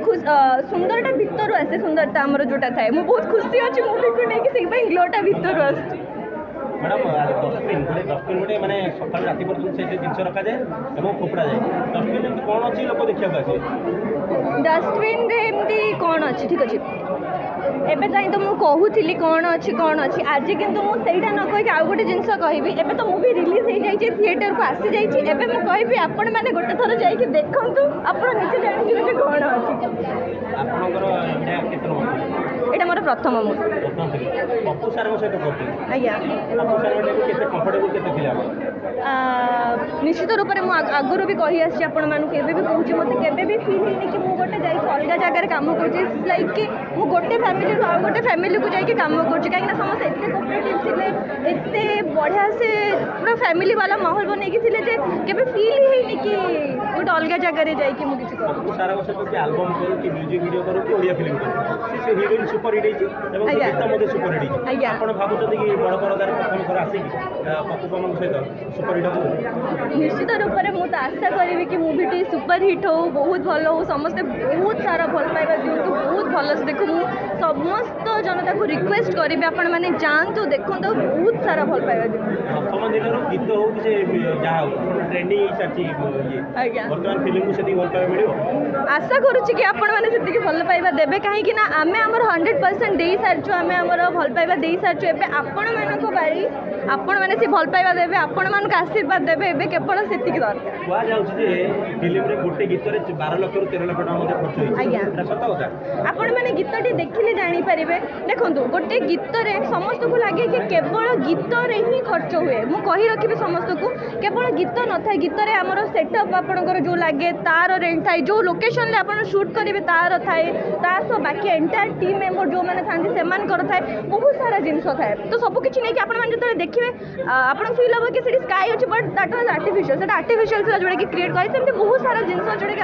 सुंदरटा भितर आसे सुंदरता आमर जोटा थाए मु बहुत खुशी अच्छी मूवी को लेकिन से ग्लोटा भितर आस मैडम डस्टबिन डस्टबिन गोटे मैंने सकाल राति पर्यटन से जिन रखा जाए और फोपड़ा जाए डस्टबिन कौन अच्छी लोक देखा आसे डस्टबिन एमती कौन अच्छी ठीक अच्छे एबे ताई तो मु कहूली कौन अच्छी आज किंतु मु सेटा न कहि आउ गोटे जिनस कहबी एबे तो मूवी रिलीज हो जाइए थिएटर को आसी जाइए एबे मु कहबी आपण माने गोटे थर जाइए देखंतु आपण निजे जानि जे कौन अच्छी आपनकर एटा केतना हो एटा मोर प्रथम मूवी पप्पू सार सहित करते आज्ञा पप्पू सार केते कंफर्टेबल केते थिला निश्चित रूप से आगुरी भी कही आसी आपण मानू केबे भी कहूँ मत केबे भी फील होनी कि मु गोटे जाई अलग जगह काम कर लाइक कि मु गोटे फैमिली रू आउ गोटे फैमिली को जाई काम कर कहीं समस्त एत कोऑपरेटिव थिले एत बढ़िया से पूरा फैमिली वाला माहौल बन थिले जे केबे फील होनी कि गोटे अलग जगह जाई कि मु किछ पप्पू सार सहित एल्बम करू कि म्यूजिक वीडियो करू कि ओडिया फिल्म करू से हीरोइन सुपर हिट होई एवं गीत मते सुपर हिट होई आपण भाबुछथि कि बड़ परदार प्रथम थर आसी पप्पू पमन सहित सुपर हिट हो निश्चित रूप से मुझे आशा करी कि मूवीटी सुपर हिट हो बहुत भल हो समस्ते बहुत सारा भल पाइबा दिंतु बहुत भल से देखो मु समस्त जनता को रिक्वेस्ट करी आपण मैंने जातु देखो तो बहुत सारा भल पाइबा दिंतु प्रथम दिन गीत हो कि जहाँ हो ट्रेंडिंग बर्तमान फिल्म को से भल पाइबा मिल आशा करुच्ची कि आपण मैंने से भल पाइबा देवे कहीं आम आमर 100% दे सारी आम आमर भल पाइबा दे सारी एवं आपण मान बारी आपण मैंने भल पाइबा देवे आपण मान आशीर्वाद देवे एवं केवल से दरकार फिल्म गोटे गीत 12 लाख रु 13 लाख टका आपण मैंने गीतटी देखिले जानीपारे देखो गोटे गीत समस्त को लगे कि केवल गीत ही खर्च हुए मु कही रखी समस्त को केवल गीत न था गीत आमर सेटअप आपंकर जो लगे तार रेंट थाए जो लोकेशन आप शूट करेंगे तार थाए सह बाकी एंटायर टीम मेम्बर जो मैंने था से थाए बहुत सारा जिनस थाए तो सबकि नहीं कि देखिए आप फिल हम कि स्काई अच्छे बट दैट वाज आर्टिफिशियल जोटा कि क्रिएट कर बहुत सारा जिनस जोटा कि